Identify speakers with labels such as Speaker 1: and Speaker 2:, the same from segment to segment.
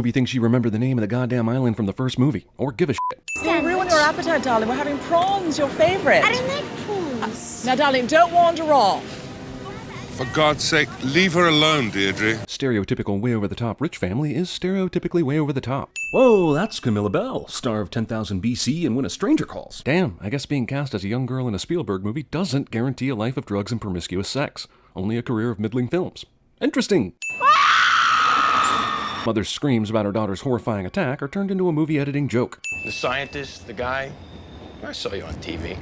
Speaker 1: movie thinks you remember the name of the goddamn island from the first movie, or give a shit.
Speaker 2: You'll ruin your appetite, darling. We're having prawns, your favourite.
Speaker 3: I don't like prawns.
Speaker 2: Now, darling, don't wander off.
Speaker 4: For God's sake, leave her alone, Deirdre.
Speaker 1: Stereotypical way-over-the-top rich family is stereotypically way over the top. Whoa, that's Camilla Bell, star of 10,000 BC and When a Stranger Calls. Damn, I guess being cast as a young girl in a Spielberg movie doesn't guarantee a life of drugs and promiscuous sex. Only a career of middling films. Interesting. Mother's screams about her daughter's horrifying attack are turned into a movie editing joke.
Speaker 5: The scientist, the guy, I saw you on TV.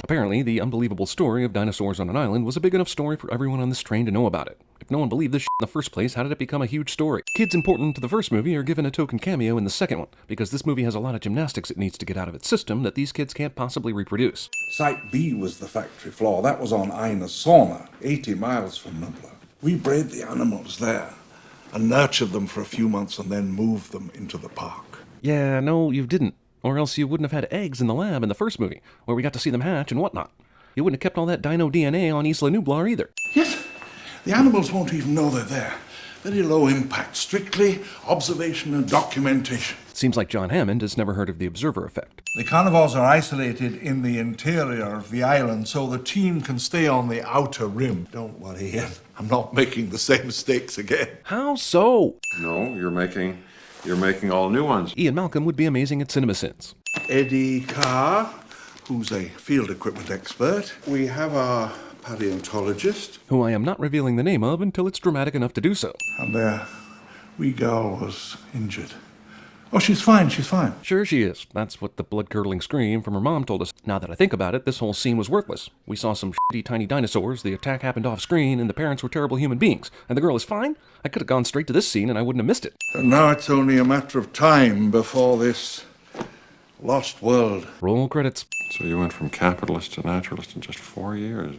Speaker 1: Apparently, the unbelievable story of dinosaurs on an island was a big enough story for everyone on this train to know about it. If no one believed this shit in the first place, how did it become a huge story? Kids important to the first movie are given a token cameo in the second one, because this movie has a lot of gymnastics it needs to get out of its system that these kids can't possibly reproduce.
Speaker 6: Site B was the factory floor. That was on Ina Sauna, 80 miles from Nubla. We bred the animals there and nurtured them for a few months and then moved them into the park.
Speaker 1: Yeah, no, you didn't. Or else you wouldn't have had eggs in the lab in the first movie, where we got to see them hatch and whatnot. You wouldn't have kept all that dino DNA on Isla Nublar either.
Speaker 6: Yes, the animals won't even know they're there. Very low impact, strictly observation and documentation.
Speaker 1: Seems like John Hammond has never heard of the observer effect.
Speaker 6: The carnivores are isolated in the interior of the island so the team can stay on the outer rim. Don't worry, Ian. I'm not making the same mistakes again.
Speaker 1: How so?
Speaker 7: No, you're making all new ones.
Speaker 1: Ian Malcolm would be amazing at CinemaSins.
Speaker 6: Eddie Carr, who's a field equipment expert. We have our paleontologist.
Speaker 1: Who I am not revealing the name of until it's dramatic enough to do so.
Speaker 6: And their wee girl was injured. Oh, she's fine, she's fine.
Speaker 1: Sure she is. That's what the blood-curdling scream from her mom told us. Now that I think about it, this whole scene was worthless. We saw some shitty tiny dinosaurs, the attack happened off-screen, and the parents were terrible human beings. And the girl is fine? I could have gone straight to this scene and I wouldn't have missed it.
Speaker 6: And now it's only a matter of time before this lost world.
Speaker 1: Roll credits.
Speaker 7: So you went from capitalist to naturalist in just 4 years.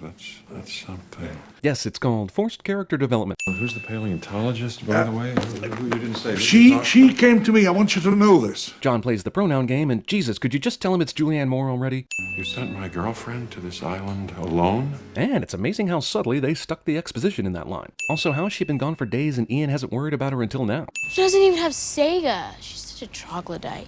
Speaker 7: That's something.
Speaker 1: Yes, it's called forced character development.
Speaker 7: Who's the paleontologist, by the way? Who you didn't say?
Speaker 6: She came to me. I want you to know this.
Speaker 1: John plays the pronoun game, and Jesus, could you just tell him it's Julianne Moore already?
Speaker 7: You sent my girlfriend to this island alone?
Speaker 1: And it's amazing how subtly they stuck the exposition in that line. Also, how has she been gone for days and Ian hasn't worried about her until now?
Speaker 3: She doesn't even have Sega. She's such a troglodyte.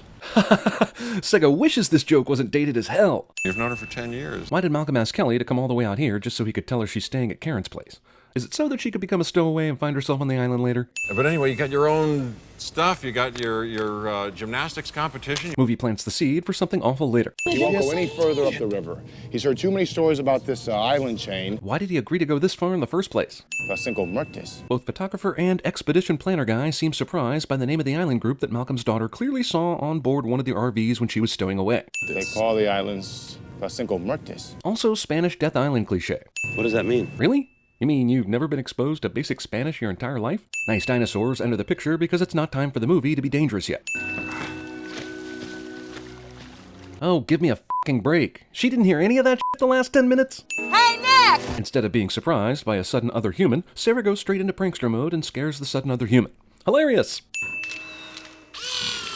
Speaker 1: Sega wishes this joke wasn't dated as hell.
Speaker 7: You've known her for 10 years.
Speaker 1: Why did Malcolm ask Kelly to come all the way out here just so he could tell her she's staying at Karen's place? Is it so that she could become a stowaway and find herself on the island later?
Speaker 7: But anyway, you got your own stuff. You got your gymnastics competition.
Speaker 1: Movie plants the seed for something awful later.
Speaker 8: He won't go any further up the river. He's heard too many stories about this island chain.
Speaker 1: Why did he agree to go this far in the first place?
Speaker 8: Las Cinco Muertes.
Speaker 1: Both photographer and expedition planner guy seem surprised by the name of the island group that Malcolm's daughter clearly saw on board one of the RVs when she was stowing away.
Speaker 8: They call the islands Las Cinco Muertes.
Speaker 1: Also, Spanish Death Island cliche.
Speaker 9: What does that mean?
Speaker 1: Really? You mean you've never been exposed to basic Spanish your entire life? Nice dinosaurs enter the picture because it's not time for the movie to be dangerous yet. Oh, give me a fucking break. She didn't hear any of that shit the last 10 minutes?
Speaker 2: Hey, Nick!
Speaker 1: Instead of being surprised by a sudden other human, Sarah goes straight into prankster mode and scares the sudden other human. Hilarious!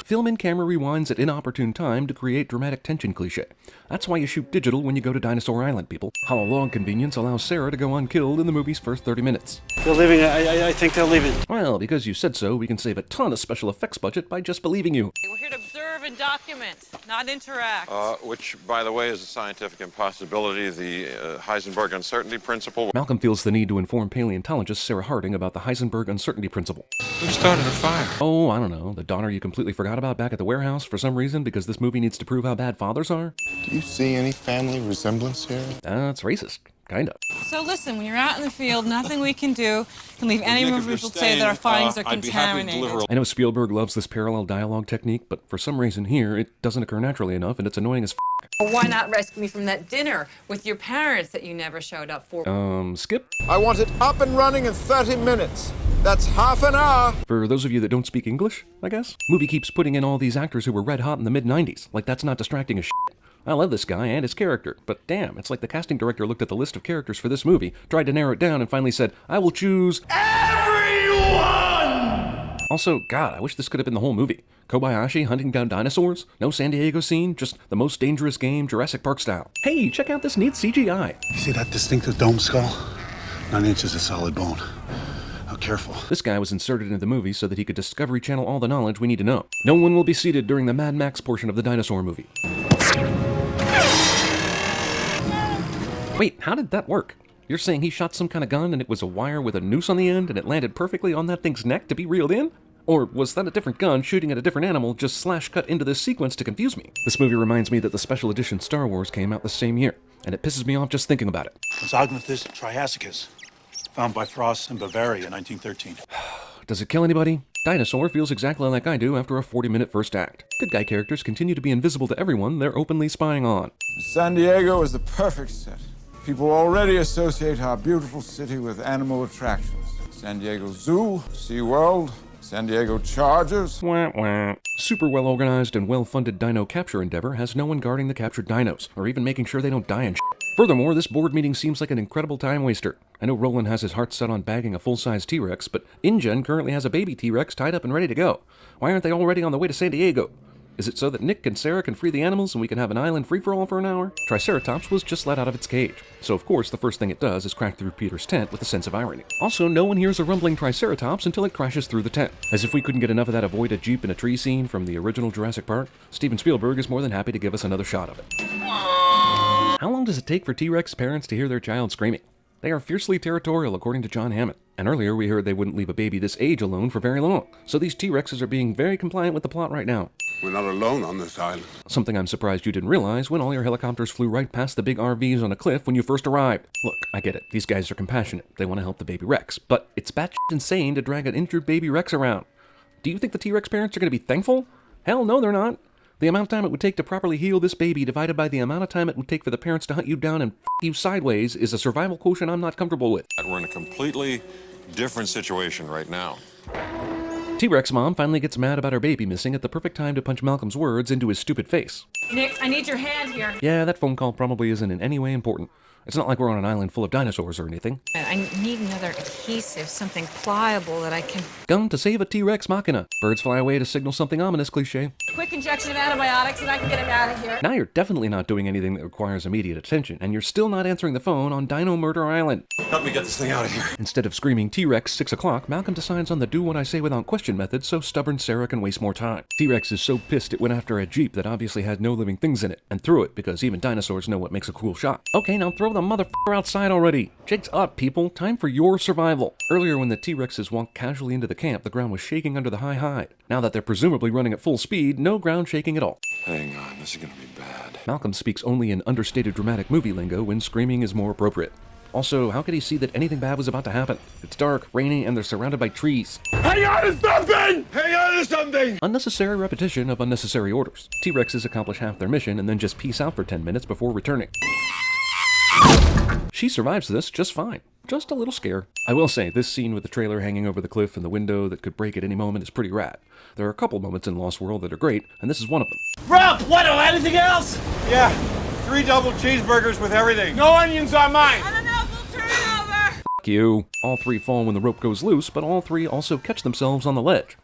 Speaker 1: Film and camera rewinds at inopportune time to create dramatic tension cliche. That's why you shoot digital when you go to Dinosaur Island, people. How a long convenience allows Sarah to go unkilled in the movie's first 30 minutes.
Speaker 9: They're leaving. I think they're leaving.
Speaker 1: Well, because you said so, we can save a ton of special effects budget by just believing you.
Speaker 2: We're here to observe and document, not interact.
Speaker 7: Which, by the way, is a scientific impossibility, the Heisenberg uncertainty principle.
Speaker 1: Malcolm feels the need to inform paleontologist Sarah Harding about the Heisenberg uncertainty principle.
Speaker 7: Who started a fire?
Speaker 1: Oh, I don't know, the daughter you completely forgot about back at the warehouse for some reason because this movie needs to prove how bad fathers are?
Speaker 8: Do you see any family resemblance here?
Speaker 1: That's racist. Kinda.
Speaker 2: So listen, when you're out in the field, nothing we can do can leave any room for people to say that our findings are contaminated.
Speaker 1: I know Spielberg loves this parallel dialogue technique, but for some reason here, it doesn't occur naturally enough, and it's annoying as f***.
Speaker 2: Or why not rescue me from that dinner with your parents that you never showed up for?
Speaker 1: Skip?
Speaker 10: I want it up and running in 30 minutes. That's half an hour.
Speaker 1: For those of you that don't speak English, I guess. Movie keeps putting in all these actors who were red hot in the mid-90s, like that's not distracting as shit. I love this guy and his character, but damn, it's like the casting director looked at the list of characters for this movie, tried to narrow it down, and finally said, I will choose everyone! Also, God, I wish this could have been the whole movie. Kobayashi hunting down dinosaurs? No San Diego scene, just the most dangerous game, Jurassic Park style. Hey, check out this neat CGI.
Speaker 11: You see that distinctive dome skull? 9 inches of solid bone. How careful.
Speaker 1: This guy was inserted into the movie so that he could Discovery Channel all the knowledge we need to know. No one will be seated during the Mad Max portion of the dinosaur movie. Wait, how did that work? You're saying he shot some kind of gun and it was a wire with a noose on the end and it landed perfectly on that thing's neck to be reeled in? Or was that a different gun shooting at a different animal just slash cut into this sequence to confuse me? This movie reminds me that the special edition Star Wars came out the same year, and it pisses me off just thinking about it.
Speaker 11: Zognathus triassicus, found by Frost in Bavaria in 1913.
Speaker 1: Does it kill anybody? Dinosaur feels exactly like I do after a 40-minute first act. Good guy characters continue to be invisible to everyone they're openly spying on.
Speaker 10: San Diego is the perfect set. People already associate our beautiful city with animal attractions. San Diego Zoo, SeaWorld, San Diego Chargers.
Speaker 1: Wah, wah. Super well-organized and well-funded dino capture endeavor has no one guarding the captured dinos, or even making sure they don't die and shit. Furthermore, this board meeting seems like an incredible time waster. I know Roland has his heart set on bagging a full-size T-Rex, but InGen currently has a baby T-Rex tied up and ready to go. Why aren't they already on the way to San Diego? Is it so that Nick and Sarah can free the animals and we can have an island free-for-all for an hour? Triceratops was just let out of its cage, so of course the first thing it does is crack through Peter's tent with a sense of irony. Also, no one hears a rumbling Triceratops until it crashes through the tent. As if we couldn't get enough of that avoid a Jeep in a tree scene from the original Jurassic Park, Steven Spielberg is more than happy to give us another shot of it. How long does it take for T-Rex parents to hear their child screaming? They are fiercely territorial, according to John Hammond. And earlier we heard they wouldn't leave a baby this age alone for very long. So these T-Rexes are being very compliant with the plot right now.
Speaker 4: We're not alone on this island.
Speaker 1: Something I'm surprised you didn't realize when all your helicopters flew right past the big RVs on a cliff when you first arrived. Look, I get it. These guys are compassionate. They want to help the baby Rex. But it's batshit insane to drag an injured baby Rex around. Do you think the T-Rex parents are going to be thankful? Hell no, they're not. The amount of time it would take to properly heal this baby divided by the amount of time it would take for the parents to hunt you down and f*** you sideways is a survival quotient I'm not comfortable with.
Speaker 7: We're in a completely different situation right now.
Speaker 1: T-Rex mom finally gets mad about her baby missing at the perfect time to punch Malcolm's words into his stupid face.
Speaker 2: Nick, I need your hand here.
Speaker 1: Yeah, that phone call probably isn't in any way important. It's not like we're on an island full of dinosaurs or anything.
Speaker 2: I need another adhesive, something pliable that I can...
Speaker 1: Gun to save a T-Rex machina. Birds fly away to signal something ominous, cliche.
Speaker 2: Quick injection of antibiotics and I can get him out of here.
Speaker 1: Now you're definitely not doing anything that requires immediate attention, and you're still not answering the phone on Dino Murder Island.
Speaker 7: Help me get this thing out of here.
Speaker 1: Instead of screaming T-Rex 6 o'clock, Malcolm decides on the do what I say without question method so stubborn Sarah can waste more time. T-Rex is so pissed it went after a Jeep that obviously had no living things in it, and threw it because even dinosaurs know what makes a cool shot. Okay, now throw the motherfucker outside already. Jigs up, people. Time for your survival. Earlier when the T-Rexes walked casually into the camp, the ground was shaking under the high hide. Now that they're presumably running at full speed, no ground shaking at all.
Speaker 7: Hang on, this is gonna be bad.
Speaker 1: Malcolm speaks only in understated dramatic movie lingo when screaming is more appropriate. Also, how could he see that anything bad was about to happen? It's dark, rainy, and they're surrounded by trees.
Speaker 10: Hang on to something! Hang on to something!
Speaker 1: Unnecessary repetition of unnecessary orders. T-Rexes accomplish half their mission and then just peace out for 10 minutes before returning. She survives this just fine. Just a little scared. I will say, this scene with the trailer hanging over the cliff and the window that could break at any moment is pretty rad. There are a couple moments in Lost World that are great, and this is one of them.
Speaker 10: Rob, what? Anything else? Yeah, 3 double cheeseburgers with everything. No onions on mine.
Speaker 2: I don't know if we'll turn it over.
Speaker 1: F*** you. All 3 fall when the rope goes loose, but all 3 also catch themselves on the ledge.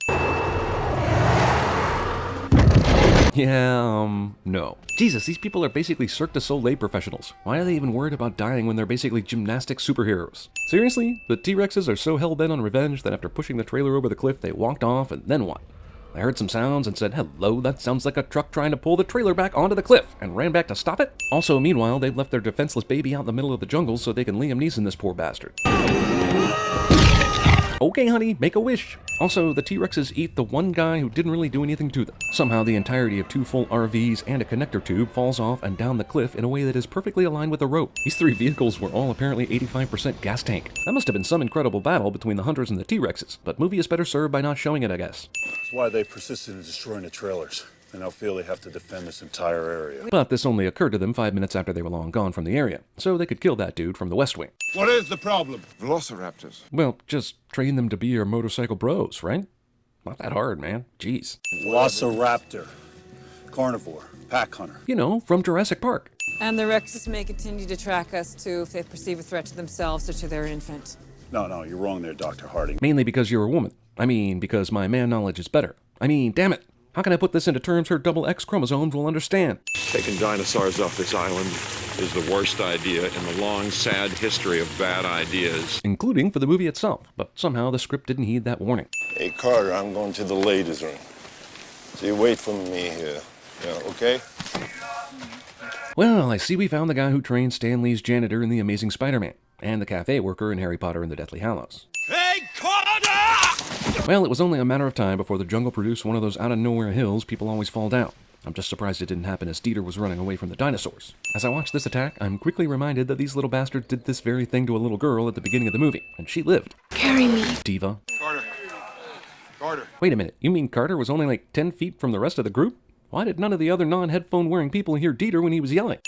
Speaker 1: Yeah, no. Jesus, these people are basically Cirque du Soleil professionals. Why are they even worried about dying when they're basically gymnastic superheroes? Seriously? The T-Rexes are so hell-bent on revenge that after pushing the trailer over the cliff, they walked off, and then what? They heard some sounds and said, hello, that sounds like a truck trying to pull the trailer back onto the cliff, and ran back to stop it? Also, meanwhile, they've left their defenseless baby out in the middle of the jungle so they can Liam Neeson this poor bastard. Okay, honey, make a wish. Also, the T-Rexes eat the one guy who didn't really do anything to them. Somehow, the entirety of 2 full RVs and a connector tube falls off and down the cliff in a way that is perfectly aligned with the rope. These 3 vehicles were all apparently 85% gas tank. That must have been some incredible battle between the hunters and the T-Rexes, but movie is better served by not showing it, I guess.
Speaker 11: That's why they persisted in destroying the trailers. They now feel they have to defend this entire area.
Speaker 1: But this only occurred to them 5 minutes after they were long gone from the area, so they could kill that dude from the West Wing.
Speaker 4: What is the problem?
Speaker 10: Velociraptors.
Speaker 1: Well, just train them to be your motorcycle bros, right? Not that hard, man. Jeez.
Speaker 11: Velociraptor. Carnivore. Pack hunter.
Speaker 1: You know, from Jurassic Park.
Speaker 2: And the Rexes may continue to track us, too, if they perceive a threat to themselves or to their infant.
Speaker 11: No, you're wrong there, Dr. Harding.
Speaker 1: Mainly because you're a woman. I mean, because my man knowledge is better. I mean, damn it. How can I put this into terms her double X chromosomes will understand?
Speaker 7: Taking dinosaurs off this island is the worst idea in the long, sad history of bad ideas.
Speaker 1: Including for the movie itself, but somehow the script didn't heed that warning.
Speaker 12: Hey, Carter, I'm going to the ladies' room. So you wait for me here. Yeah, okay?
Speaker 1: Well, I see we found the guy who trained Stan Lee's janitor in The Amazing Spider-Man, and the cafe worker in Harry Potter and the Deathly Hallows.
Speaker 13: Hey, Carter!
Speaker 1: Well, it was only a matter of time before the jungle produced one of those out-of-nowhere hills people always fall down. I'm just surprised it didn't happen as Dieter was running away from the dinosaurs. As I watched this attack, I'm quickly reminded that these little bastards did this very thing to a little girl at the beginning of the movie, and she lived.
Speaker 3: Carry me.
Speaker 1: Diva.
Speaker 13: Carter. Carter.
Speaker 1: Wait a minute, you mean Carter was only like 10 feet from the rest of the group? Why did none of the other non-headphone wearing people hear Dieter when he was yelling?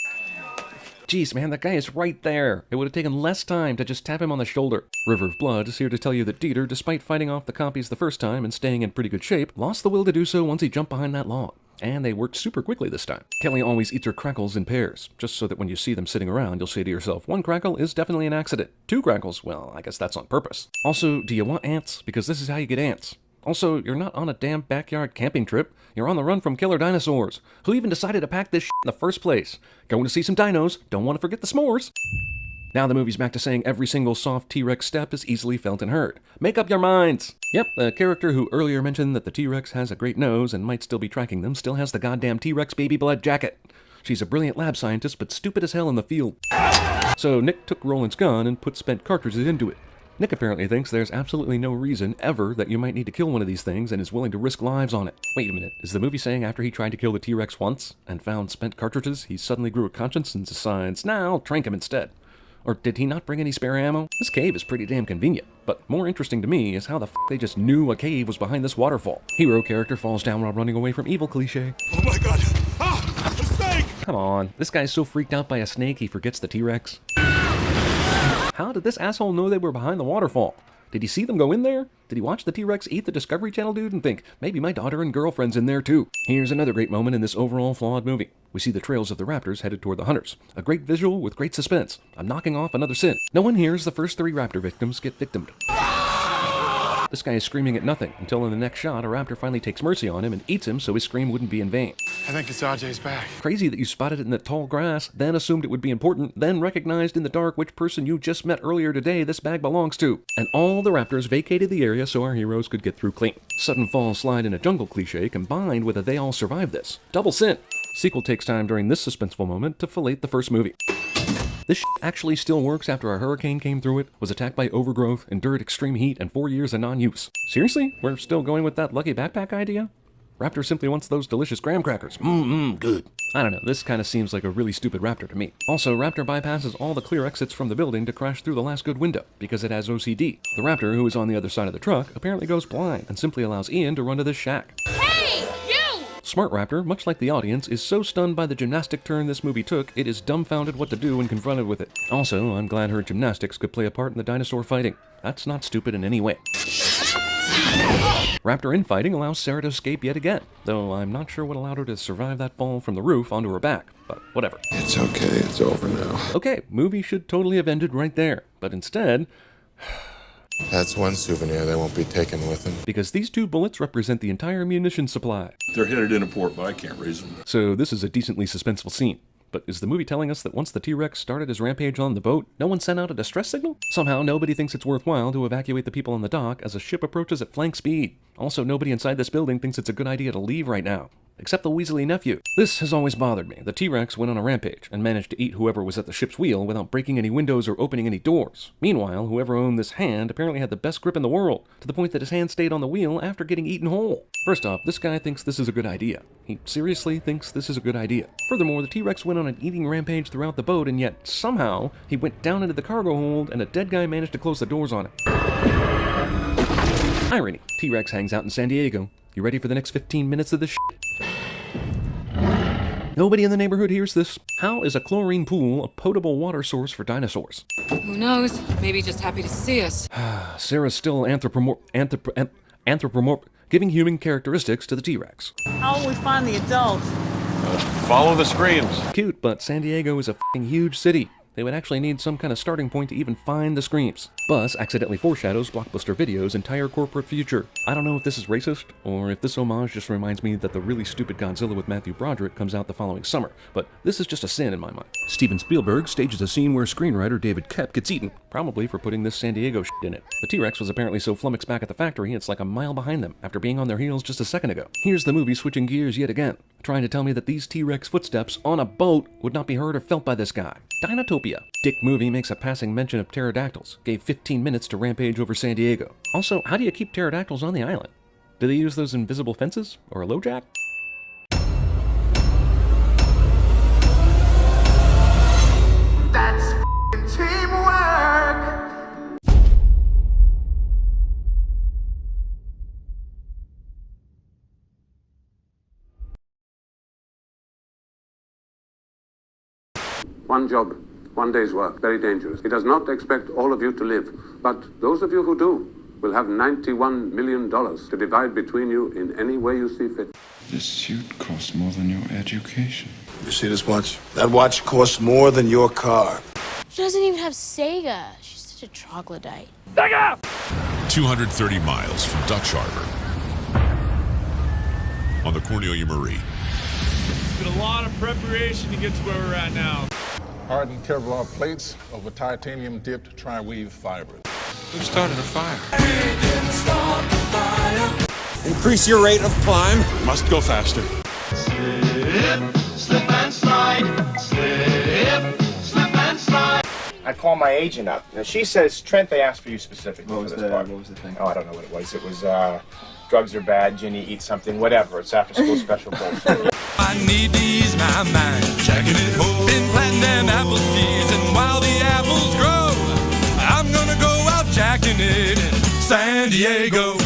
Speaker 1: Jeez, man, that guy is right there. It would have taken less time to just tap him on the shoulder. River of Blood is here to tell you that Dieter, despite fighting off the compies the first time and staying in pretty good shape, lost the will to do so once he jumped behind that log. And they worked super quickly this time. Kelly always eats her crackles in pairs, just so that when you see them sitting around, you'll say to yourself, one crackle is definitely an accident. 2 crackles, well, I guess that's on purpose. Also, do you want ants? Because this is how you get ants. Also, you're not on a damn backyard camping trip. You're on the run from killer dinosaurs. Who even decided to pack this shit in the first place? Going to see some dinos, don't want to forget the s'mores. Now the movie's back to saying every single soft T-Rex step is easily felt and heard. Make up your minds! Yep, the character who earlier mentioned that the T-Rex has a great nose and might still be tracking them still has the goddamn T-Rex baby blood jacket. She's a brilliant lab scientist, but stupid as hell in the field. So Nick took Roland's gun and put spent cartridges into it. Nick apparently thinks there's absolutely no reason ever that you might need to kill one of these things and is willing to risk lives on it. Wait a minute, is the movie saying after he tried to kill the T-Rex once and found spent cartridges, he suddenly grew a conscience and decides, nah, I'll trank him instead? Or did he not bring any spare ammo? This cave is pretty damn convenient, but more interesting to me is how the f they just knew a cave was behind this waterfall. Hero character falls down while running away from evil cliché.
Speaker 13: Oh my god! Ah! A snake!
Speaker 1: Come on, this guy's so freaked out by a snake he forgets the T-Rex. How did this asshole know they were behind the waterfall? Did he see them go in there? Did he watch the T-Rex eat the Discovery Channel dude and think, maybe my daughter and girlfriend's in there too? Here's another great moment in this overall flawed movie. We see the trails of the raptors headed toward the hunters. A great visual with great suspense. I'm knocking off another sin. No one hears the first 3 raptor victims get victimed. This guy is screaming at nothing until in the next shot a raptor finally takes mercy on him and eats him so his scream wouldn't be in vain.
Speaker 13: I think it's RJ's back.
Speaker 1: Crazy that you spotted it in the tall grass, then assumed it would be important, then recognized in the dark which person you just met earlier today this bag belongs to. And all the raptors vacated the area so our heroes could get through clean. Sudden fall slide in a jungle cliche combined with a they all survived this. Double sin. Sequel takes time during this suspenseful moment to fillet the first movie. This shit actually still works after a hurricane came through it, was attacked by overgrowth, endured extreme heat, and 4 years of non-use. Seriously? We're still going with that lucky backpack idea? Raptor simply wants those delicious graham crackers. Good. I don't know, this kind of seems like a really stupid Raptor to me. Also, Raptor bypasses all the clear exits from the building to crash through the last good window, because it has OCD. The Raptor, who is on the other side of the truck, apparently goes blind, and simply allows Ian to run to this shack.
Speaker 3: Hey, you!
Speaker 1: Smart Raptor, much like the audience, is so stunned by the gymnastic turn this movie took, it is dumbfounded what to do when confronted with it. Also, I'm glad her gymnastics could play a part in the dinosaur fighting. That's not stupid in any way. Raptor infighting allows Sarah to escape yet again, though I'm not sure what allowed her to survive that fall from the roof onto her back, but whatever.
Speaker 4: It's okay, it's over now.
Speaker 1: Okay, movie should totally have ended right there, but instead...
Speaker 4: That's one souvenir they won't be taken with them.
Speaker 1: Because these 2 bullets represent the entire munition supply.
Speaker 11: They're headed into port, but I can't raise them.
Speaker 1: So this is a decently suspenseful scene. But is the movie telling us that once the T-Rex started his rampage on the boat, no one sent out a distress signal? Somehow nobody thinks it's worthwhile to evacuate the people on the dock as a ship approaches at flank speed. Also, nobody inside this building thinks it's a good idea to leave right now. Except the Weasley nephew. This has always bothered me. The T-Rex went on a rampage and managed to eat whoever was at the ship's wheel without breaking any windows or opening any doors. Meanwhile, whoever owned this hand apparently had the best grip in the world, to the point that his hand stayed on the wheel after getting eaten whole. First off, this guy thinks this is a good idea. He seriously thinks this is a good idea. Furthermore, the T-Rex went on an eating rampage throughout the boat, and yet, somehow, he went down into the cargo hold and a dead guy managed to close the doors on it. Irony. T-Rex hangs out in San Diego. You ready for the next 15 minutes of this shit? Nobody in the neighborhood hears this. How is a chlorine pool a potable water source for dinosaurs?
Speaker 2: Who knows? Maybe just happy to see us.
Speaker 1: Sarah's still anthropomorph, giving human characteristics to the T-Rex.
Speaker 14: How will we find the adults?
Speaker 7: Follow the screams.
Speaker 1: Cute, but San Diego is a f***ing huge city. They would actually need some kind of starting point to even find the screams. Bus accidentally foreshadows Blockbuster Video's entire corporate future. I don't know if this is racist, or if this homage just reminds me that the really stupid Godzilla with Matthew Broderick comes out the following summer, but this is just a sin in my mind. Steven Spielberg stages a scene where screenwriter David Koepp gets eaten, probably for putting this San Diego shit in it. The T-Rex was apparently so flummoxed back at the factory, it's like a mile behind them, after being on their heels just a second ago. Here's the movie switching gears yet again, trying to tell me that these T-Rex footsteps on a boat would not be heard or felt by this guy. Dinotopia. Dick movie makes a passing mention of pterodactyls, gave 15 minutes to rampage over San Diego. Also, how do you keep pterodactyls on the island? Do they use those invisible fences? Or a LoJack?
Speaker 15: That's f***ing teamwork!
Speaker 16: One job, one day's work, very dangerous. He does not expect all of you to live, but those of you who do will have $91 million to divide between you in any way you see fit.
Speaker 4: This suit costs more than your education.
Speaker 12: You see this watch? That watch costs more than your car.
Speaker 3: She doesn't even have Sega. She's such a troglodyte.
Speaker 17: 230 miles from Dutch Harbor on the Cornelia Marie.
Speaker 18: It's been a lot of preparation to get to where we're at now.
Speaker 10: Hardened Kevlar plates over titanium-dipped tri-weave fibers.
Speaker 4: Who started a fire?
Speaker 18: Increase your rate of climb. Must go faster.
Speaker 15: Slip and slide. Slip and slide.
Speaker 19: I call my agent up. Now, she says, Trent, they asked for you specifically for this part.
Speaker 20: What was the thing?
Speaker 19: Oh, I don't know what it was. It was, drugs are bad, Ginny, eat something, whatever. It's after-school special bullshit.
Speaker 15: I need to ease my mind. Checking it home. Been planting them apple seeds, and while the apples grow, I'm gonna go out jacking it in San Diego.